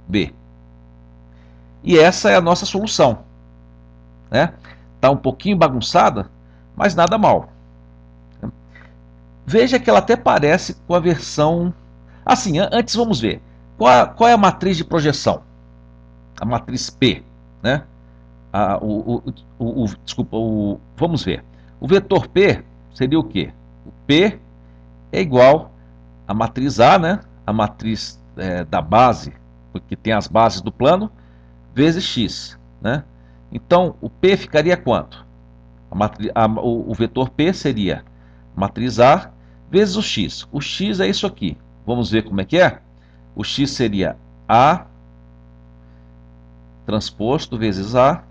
B. E essa é a nossa solução, né? Está um pouquinho bagunçada, mas nada mal. Veja que ela até parece com a versão... Assim, antes vamos ver. Qual é a matriz de projeção? A matriz P, né? Desculpa, vamos ver. O vetor P seria o quê? O P é igual a matriz A, né? A matriz da base, porque tem as bases do plano, vezes x, né? Então, o P ficaria quanto? O vetor P seria a matriz A vezes o x. O x é isso aqui. Vamos ver como é que é? O x seria A transposto vezes A,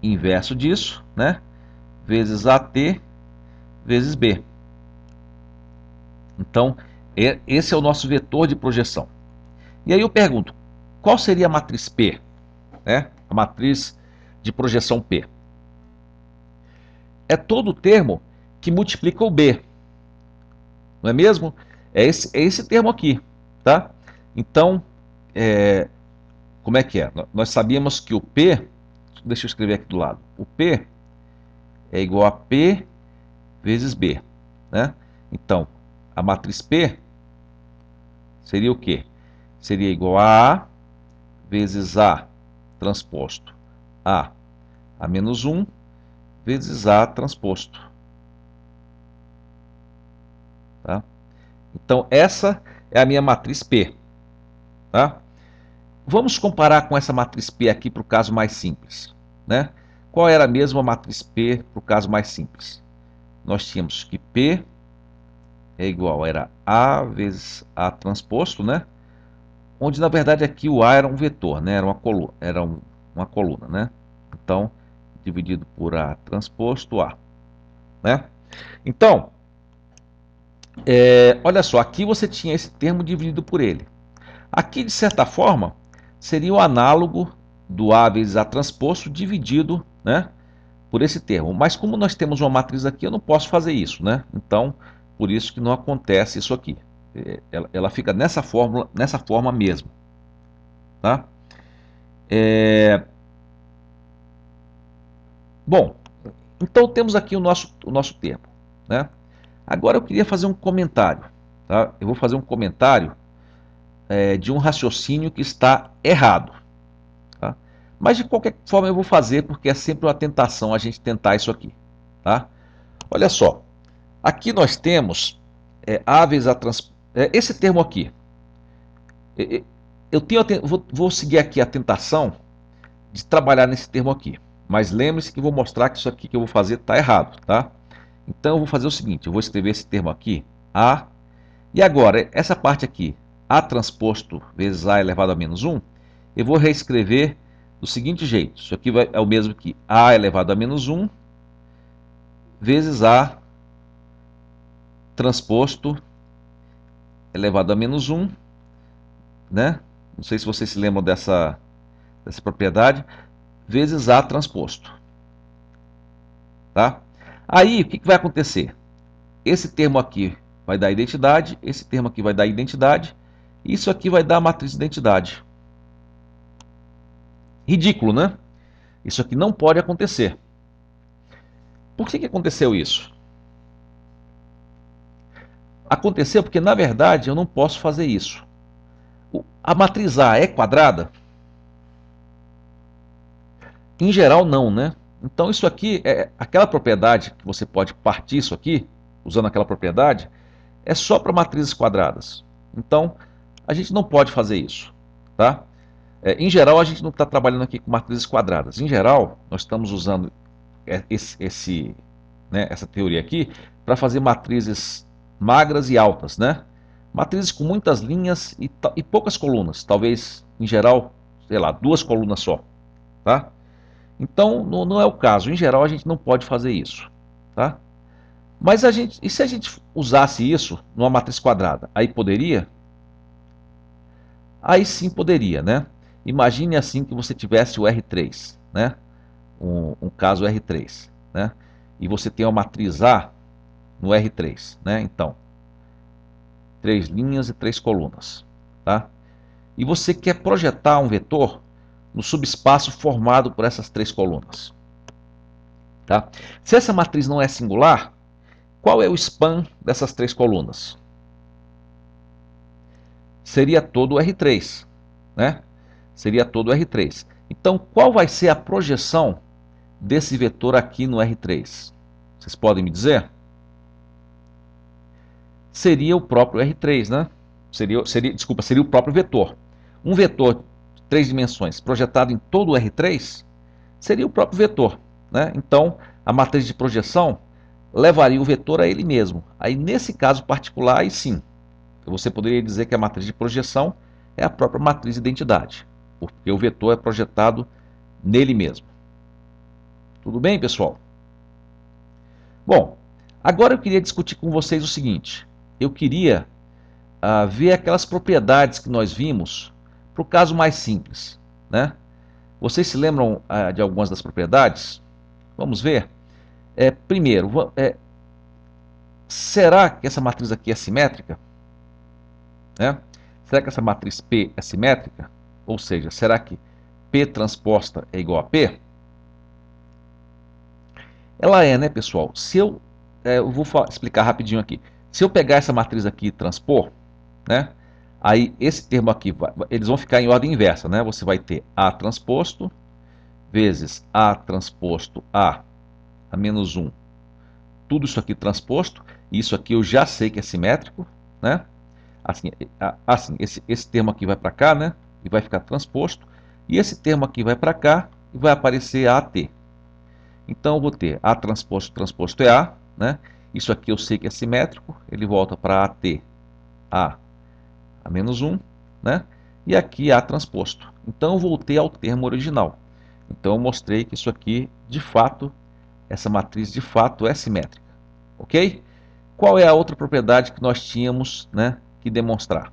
inverso disso, né? Vezes AT vezes B. Então, esse é o nosso vetor de projeção. E aí eu pergunto, qual seria a matriz P? Né? A matriz de projeção P. É todo o termo que multiplica o B. Não é mesmo? É esse termo aqui. Tá? Então, como é que é? Nós sabíamos que o P, deixa eu escrever aqui do lado, o P é igual a P vezes B. Né? Então, a matriz P seria o quê? Seria igual a vezes A transposto A menos 1 vezes A transposto. Tá? Então, essa é a minha matriz P. Tá? Vamos comparar com essa matriz P aqui para o caso mais simples. Né? Qual era a mesma matriz P para o caso mais simples? Nós tínhamos que P é igual, era A vezes A transposto, né? Onde na verdade aqui o A era um vetor, né? Era uma coluna, né? Então, dividido por A transposto A, né? Então, olha só, aqui você tinha esse termo dividido por ele. Aqui, de certa forma, seria o análogo do A vezes A transposto dividido, né, por esse termo. Mas como nós temos uma matriz aqui, eu não posso fazer isso, né? Então, por isso que não acontece isso aqui. Ela fica nessa forma mesmo. Tá? Bom, então temos aqui o nosso termo. Né? Agora eu queria fazer um comentário. Tá? Eu vou fazer um comentário de um raciocínio que está errado. Tá? Mas de qualquer forma eu vou fazer, porque é sempre uma tentação a gente tentar isso aqui. Tá? Olha só, aqui nós temos A vezes A esse termo aqui. Vou seguir aqui a tentação de trabalhar nesse termo aqui. Mas lembre-se que vou mostrar que isso aqui que eu vou fazer está errado. Tá? Então eu vou fazer o seguinte, eu vou escrever esse termo aqui, A, e agora essa parte aqui, A transposto vezes A elevado a menos 1, eu vou reescrever do seguinte jeito. Isso aqui é o mesmo que A elevado a menos 1 vezes A transposto elevado a menos 1, né? Não sei se vocês se lembram dessa propriedade, vezes A transposto. Tá? Aí, o que vai acontecer? Esse termo aqui vai dar identidade, esse termo aqui vai dar identidade, e isso aqui vai dar a matriz de identidade. Ridículo, né? Isso aqui não pode acontecer. Por que aconteceu isso? Aconteceu porque, na verdade, eu não posso fazer isso. A matriz A é quadrada? Em geral, não, né? Então, isso aqui é aquela propriedade que você pode partir isso aqui, usando aquela propriedade, é só para matrizes quadradas. Então, a gente não pode fazer isso, tá? Em geral, a gente não está trabalhando aqui com matrizes quadradas. Em geral, nós estamos usando essa teoria aqui para fazer matrizes magras e altas, né? Matrizes com muitas linhas e poucas colunas. Talvez, em geral, sei lá, 2 colunas só, tá? Então, não é o caso. Em geral, a gente não pode fazer isso, tá? Mas e se a gente usasse isso numa matriz quadrada? Aí poderia? Aí sim poderia, né? Imagine assim que você tivesse o R3, né? Um caso R3, né? E você tem uma matriz A no R3, né? Então, 3 linhas e 3 colunas, tá? E você quer projetar um vetor no subespaço formado por essas 3 colunas, tá? Se essa matriz não é singular, qual é o span dessas 3 colunas? Seria todo o R3, né? Seria todo o R3. Então, qual vai ser a projeção desse vetor aqui no R3? Vocês podem me dizer? Seria o próprio R3, né? Desculpa, seria o próprio vetor. Um vetor de 3 dimensões projetado em todo o R3 seria o próprio vetor, né? Então, a matriz de projeção levaria o vetor a ele mesmo. Aí, nesse caso particular, aí sim, você poderia dizer que a matriz de projeção é a própria matriz de identidade, porque o vetor é projetado nele mesmo. Tudo bem, pessoal? Bom, agora eu queria discutir com vocês o seguinte. Eu queria ver aquelas propriedades que nós vimos para o caso mais simples, né? Vocês se lembram de algumas das propriedades? Vamos ver. Primeiro, será que essa matriz aqui é simétrica? Né? Será que essa matriz P é simétrica? Ou seja, será que P transposta é igual a P? Ela é, né, pessoal? Eu vou explicar rapidinho aqui. Se eu pegar essa matriz aqui e transpor, né? Aí esse termo aqui, eles vão ficar em ordem inversa, né? Você vai ter A transposto vezes A transposto A menos 1. Tudo isso aqui transposto. E isso aqui eu já sei que é simétrico, né? Assim esse termo aqui vai para cá, né? E vai ficar transposto. E esse termo aqui vai para cá e vai aparecer AT. Então eu vou ter A transposto é A, né? Isso aqui eu sei que é simétrico, ele volta para AT A menos 1, né? E aqui A transposto. Então eu voltei ao termo original. Então eu mostrei que isso aqui, de fato, essa matriz de fato é simétrica. Ok? Qual é a outra propriedade que nós tínhamos, né, que demonstrar?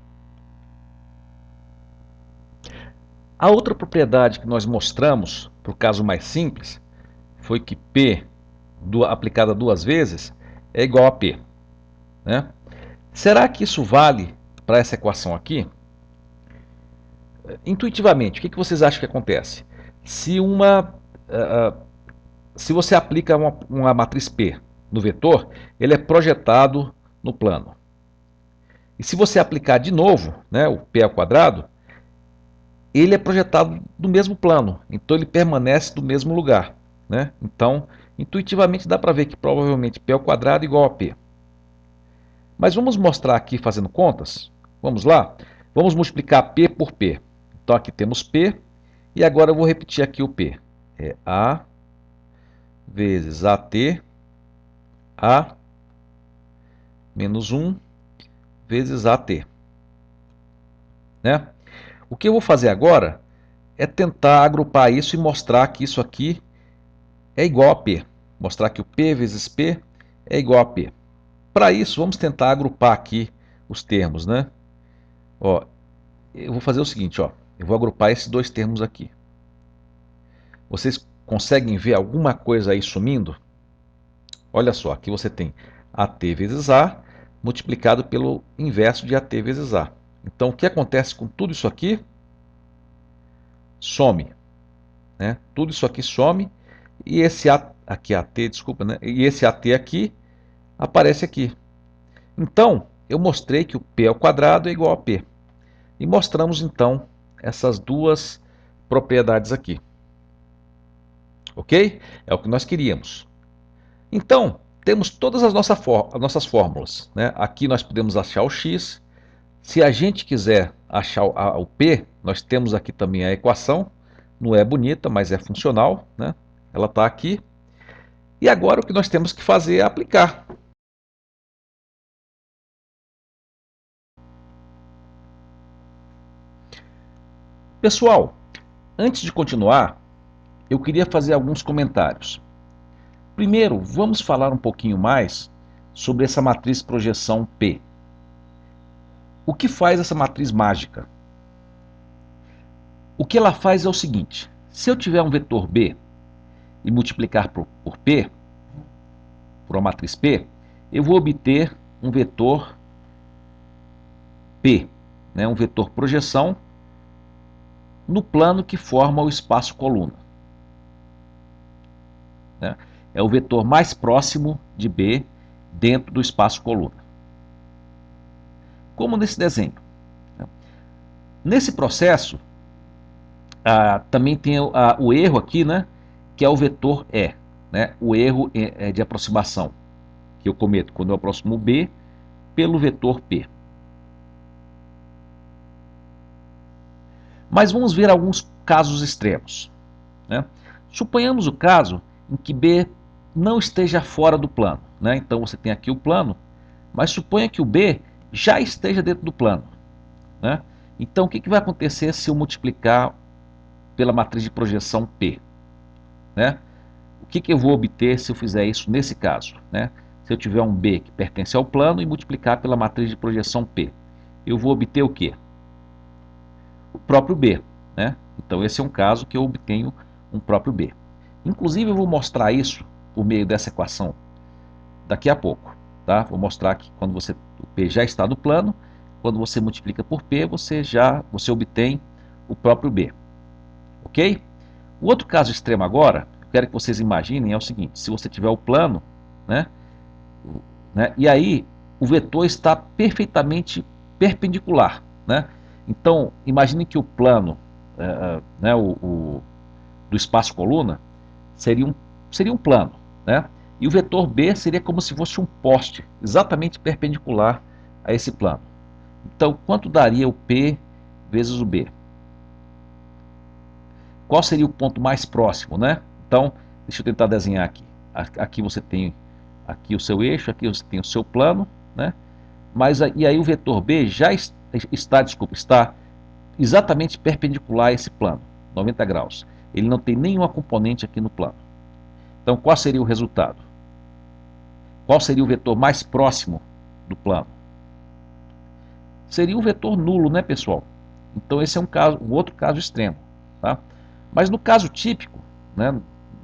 A outra propriedade que nós mostramos, para o caso mais simples, foi que P aplicada 2 vezes é igual a P, né? Será que isso vale para essa equação aqui? Intuitivamente, o que vocês acham que acontece? Se se você aplica uma matriz P no vetor, ele é projetado no plano. E se você aplicar de novo, né, o P ao quadrado, ele é projetado no mesmo plano. Então ele permanece do mesmo lugar, né? Então, intuitivamente dá para ver que provavelmente P ao quadrado é igual a P. Mas vamos mostrar aqui fazendo contas. Vamos lá? Vamos multiplicar P por P. Então aqui temos P, e agora eu vou repetir aqui o P. É A vezes AT, A menos 1 vezes AT. Né? O que eu vou fazer agora é tentar agrupar isso e mostrar que isso aqui é igual a P. Mostrar que o P vezes P é igual a P. Para isso, vamos tentar agrupar aqui os termos, né? Ó, eu vou fazer o seguinte, ó. Eu vou agrupar esses 2 termos aqui. Vocês conseguem ver alguma coisa aí sumindo? Olha só, aqui você tem AT vezes A multiplicado pelo inverso de AT vezes A. Então, o que acontece com tudo isso aqui? Some, né? Tudo isso aqui some e esse aqui AT, desculpa, né? E esse AT aqui aparece aqui. Então, eu mostrei que o P ao quadrado é igual a P. E mostramos então essas 2 propriedades aqui. Ok? É o que nós queríamos. Então, temos todas as nossas fórmulas, né? Aqui nós podemos achar o x. Se a gente quiser achar o p, nós temos aqui também a equação. Não é bonita, mas é funcional, né? Ela está aqui. E agora o que nós temos que fazer é aplicar. Pessoal, antes de continuar, eu queria fazer alguns comentários. Primeiro, vamos falar um pouquinho mais sobre essa matriz projeção P. O que faz essa matriz mágica? O que ela faz é o seguinte: se eu tiver um vetor B e multiplicar por P, por uma matriz P, eu vou obter um vetor P, né, um vetor projeção no plano que forma o espaço coluna. Né? É o vetor mais próximo de B dentro do espaço coluna. Como nesse desenho. Nesse processo, também tem o erro aqui, né, que é o vetor E, né, o erro de aproximação que eu cometo quando eu aproximo B pelo vetor P. Mas vamos ver alguns casos extremos. Né? Suponhamos o caso em que B não esteja fora do plano. Né? Então você tem aqui o plano, mas suponha que o B já esteja dentro do plano. Né? Então o que vai acontecer se eu multiplicar pela matriz de projeção P? Né? O que eu vou obter se eu fizer isso nesse caso? Né? Se eu tiver um B que pertence ao plano e multiplicar pela matriz de projeção P, eu vou obter o quê? O próprio B. Né? Então esse é um caso que eu obtenho um próprio B. Inclusive eu vou mostrar isso por meio dessa equação daqui a pouco. Tá? Vou mostrar que quando o P já está no plano, quando você multiplica por P, você obtém o próprio B. Ok? O outro caso extremo agora, eu quero que vocês imaginem, é o seguinte: se você tiver o plano, né, e aí o vetor está perfeitamente perpendicular. Né? Então, imagine que o plano né, do espaço coluna seria um plano. Né? E o vetor B seria como se fosse um poste, exatamente perpendicular a esse plano. Então, quanto daria o P vezes o B? Qual seria o ponto mais próximo? Né? Então, deixa eu tentar desenhar aqui. Aqui você tem aqui o seu eixo, aqui você tem o seu plano, né? E aí o vetor B já está exatamente perpendicular a esse plano, 90 graus. Ele não tem nenhuma componente aqui no plano. Então, qual seria o resultado? Qual seria o vetor mais próximo do plano? Seria um vetor nulo, né, pessoal? Então, esse é um outro caso extremo. Tá? Mas no caso típico, né,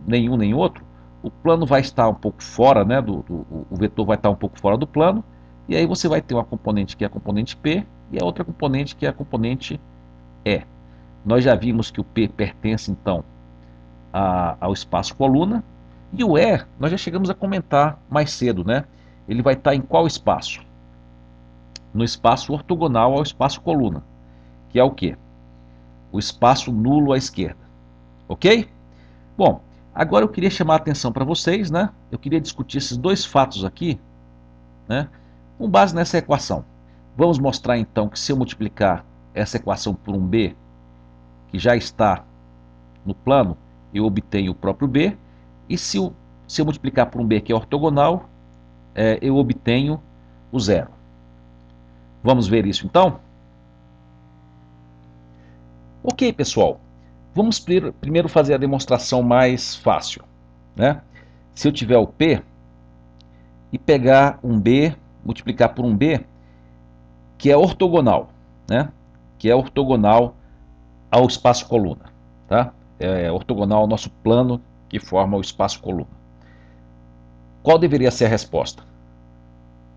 nenhum nem outro, o plano vai estar um pouco fora, né, o vetor vai estar um pouco fora do plano, e aí você vai ter uma componente que é a componente P e a outra componente que é a componente E. Nós já vimos que o P pertence, então, ao espaço coluna, e o E, nós já chegamos a comentar mais cedo, né? Ele vai estar em qual espaço? No espaço ortogonal ao espaço coluna, que é o quê? O espaço nulo à esquerda. Ok? Bom, agora eu queria chamar a atenção para vocês, né? Eu queria discutir esses dois fatos aqui, né? Com base nessa equação. Vamos mostrar então que se eu multiplicar essa equação por um B, que já está no plano, eu obtenho o próprio B, e se eu multiplicar por um B que é ortogonal, eu obtenho o zero. Vamos ver isso então? Ok, pessoal. Vamos primeiro fazer a demonstração mais fácil. Né? Se eu tiver o P e pegar um B, multiplicar por um B, que é ortogonal, né? Que é ortogonal ao espaço coluna. Tá? É ortogonal ao nosso plano que forma o espaço coluna. Qual deveria ser a resposta?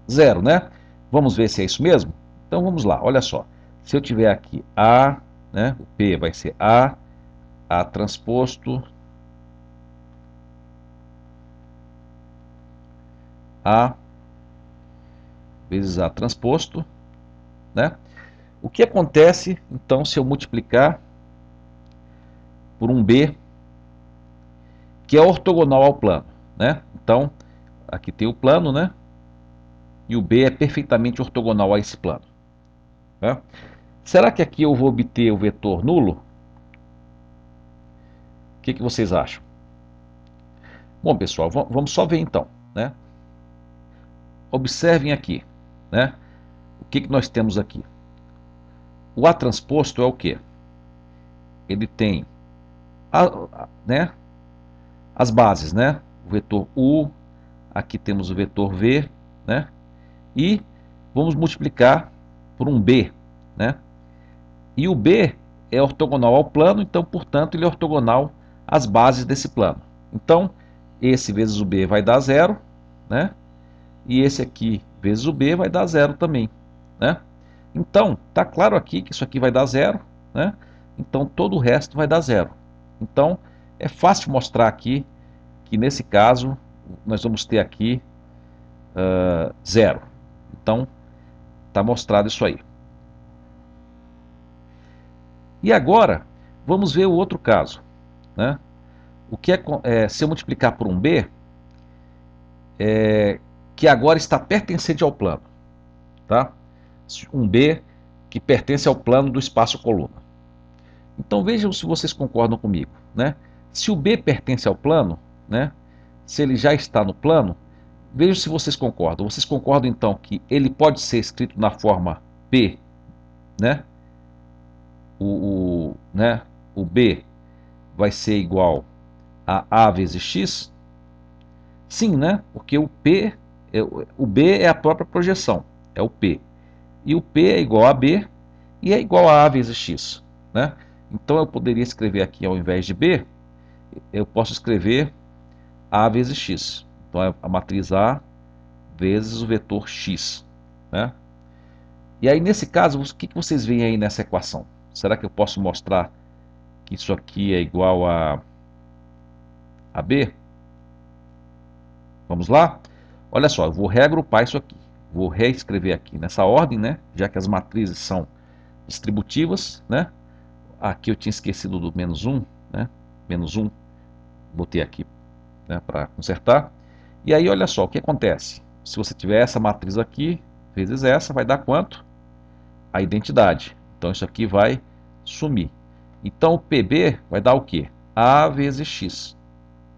Zero, né? Vamos ver se é isso mesmo? Então vamos lá, olha só. Se eu tiver aqui A, né, o P vai ser A transposto A vezes A transposto, né? O que acontece, então, se eu multiplicar por um B que é ortogonal ao plano, né? Então, aqui tem o plano, né? E o B é perfeitamente ortogonal a esse plano. Né? Será que aqui eu vou obter o vetor nulo? O que vocês acham? Bom, pessoal, vamos só ver então, né? Observem aqui, né? O que nós temos aqui? O A transposto é o quê? Ele tem né, as bases, né? O vetor U, aqui temos o vetor V, né? E vamos multiplicar por um B, né? E o B é ortogonal ao plano, então, portanto, ele é ortogonal às bases desse plano. Então, esse vezes o B vai dar zero, né? E esse aqui vezes o B vai dar zero também, né? Então, está claro aqui que isso aqui vai dar zero, né? Então, todo o resto vai dar zero. Então, é fácil mostrar aqui que, nesse caso, nós vamos ter aqui zero. Então, está mostrado isso aí. E agora, vamos ver o outro caso, né? O que se eu multiplicar por um B, que agora está pertencente ao plano, tá? Um B que pertence ao plano do espaço coluna. Então vejam se vocês concordam comigo, né? Se o B pertence ao plano, né? Se ele já está no plano, vejam se vocês concordam. Vocês concordam então que ele pode ser escrito na forma B, né? O B vai ser igual a A vezes X? Sim, né? Porque o B é a própria projeção, é o P. E o P é igual a B e é igual a vezes X, né? Então eu poderia escrever aqui, ao invés de B, eu posso escrever A vezes X. Então é a matriz A vezes o vetor X, né? E aí, nesse caso, o que vocês veem aí nessa equação? Será que eu posso mostrar que isso aqui é igual a B? Vamos lá? Olha só, eu vou reagrupar isso aqui. Vou reescrever aqui nessa ordem, né? Já que as matrizes são distributivas, né? Aqui eu tinha esquecido do menos 1, né? Menos 1, botei aqui, né, para consertar. E aí, olha só, o que acontece? Se você tiver essa matriz aqui, vezes essa, vai dar quanto? A identidade. Então, isso aqui vai sumir. Então, o PB vai dar o quê? A vezes X,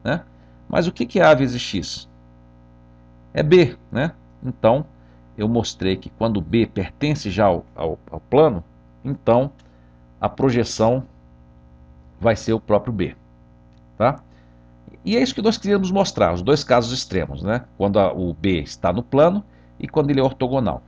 né? Mas o que é A vezes X? É B, né? Então, eu mostrei que quando B pertence já ao plano, então a projeção vai ser o próprio B, tá? E é isso que nós queríamos mostrar, os dois casos extremos, né? Quando o B está no plano e quando ele é ortogonal.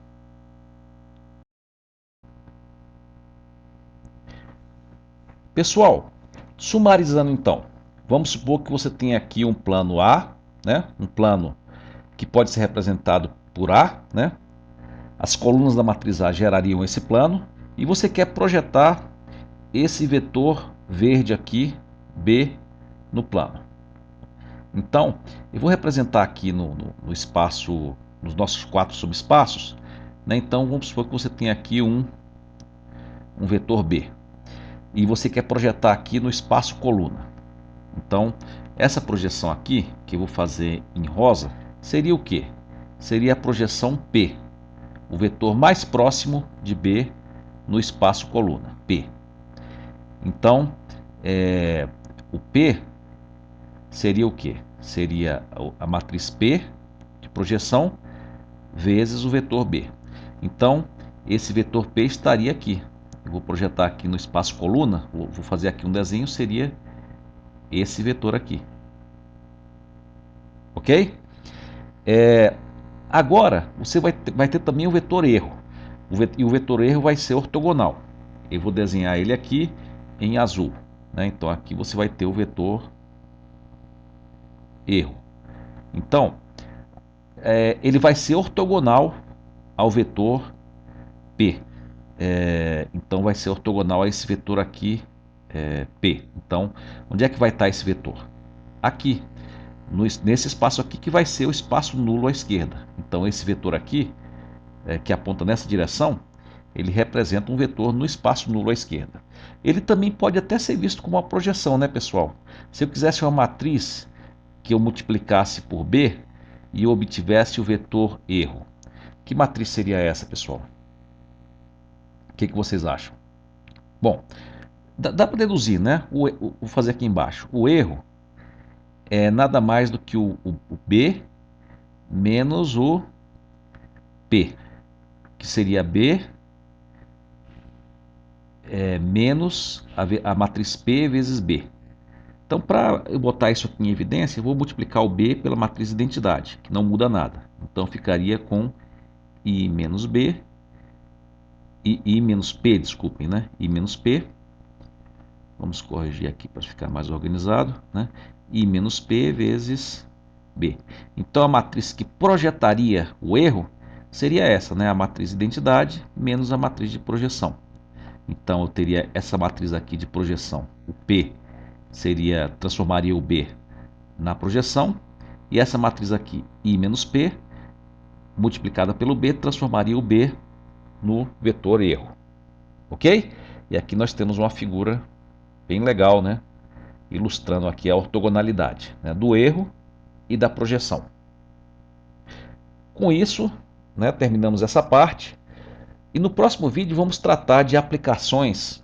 Pessoal, sumarizando então, vamos supor que você tem aqui um plano A, né? Um plano que pode ser representado por A, né? As colunas da matriz A gerariam esse plano e você quer projetar esse vetor verde aqui, B, no plano. Então, eu vou representar aqui no espaço, nos nossos 4 subespaços, né? Então, vamos supor que você tem aqui um vetor B. E você quer projetar aqui no espaço coluna. Então, essa projeção aqui, que eu vou fazer em rosa, seria o quê? Seria a projeção P, o vetor mais próximo de B no espaço coluna, P. Então, o P seria o quê? Seria a matriz P de projeção vezes o vetor B. Então, esse vetor P estaria aqui. Eu vou projetar aqui no espaço coluna, vou fazer aqui um desenho, seria esse vetor aqui. Ok? Agora, você vai ter também o vetor erro. E o vetor erro vai ser ortogonal. Eu vou desenhar ele aqui em azul, né? Então, aqui você vai ter o vetor erro. Então, ele vai ser ortogonal ao vetor P. Então, vai ser ortogonal a esse vetor aqui, P. Então, onde é que vai estar esse vetor? Aqui, nesse espaço aqui, que vai ser o espaço nulo à esquerda. Então, esse vetor aqui, que aponta nessa direção, ele representa um vetor no espaço nulo à esquerda. Ele também pode até ser visto como uma projeção, né, pessoal? Se eu quisesse uma matriz que eu multiplicasse por B e eu obtivesse o vetor erro. Que matriz seria essa, pessoal? O que vocês acham? Bom, dá para deduzir, né? Vou fazer aqui embaixo. O erro é nada mais do que o B menos o P, que seria B menos a matriz P vezes B. Então, para eu botar isso aqui em evidência, eu vou multiplicar o B pela matriz identidade, que não muda nada. Então, ficaria com I menos B, I menos P, desculpem, né? I menos P. Vamos corrigir aqui para ficar mais organizado, né? I menos P vezes B. Então, a matriz que projetaria o erro seria essa, né? A matriz identidade menos a matriz de projeção. Então, eu teria essa matriz aqui de projeção, o P transformaria o B na projeção, e essa matriz aqui, I menos P, multiplicada pelo B, transformaria o B no vetor erro. Ok? E aqui nós temos uma figura bem legal, né? Ilustrando aqui a ortogonalidade, né? Do erro e da projeção. Com isso, né, terminamos essa parte. E no próximo vídeo vamos tratar de aplicações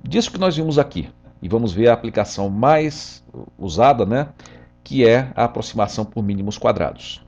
disso que nós vimos aqui. E vamos ver a aplicação mais usada, né, que é a aproximação por mínimos quadrados.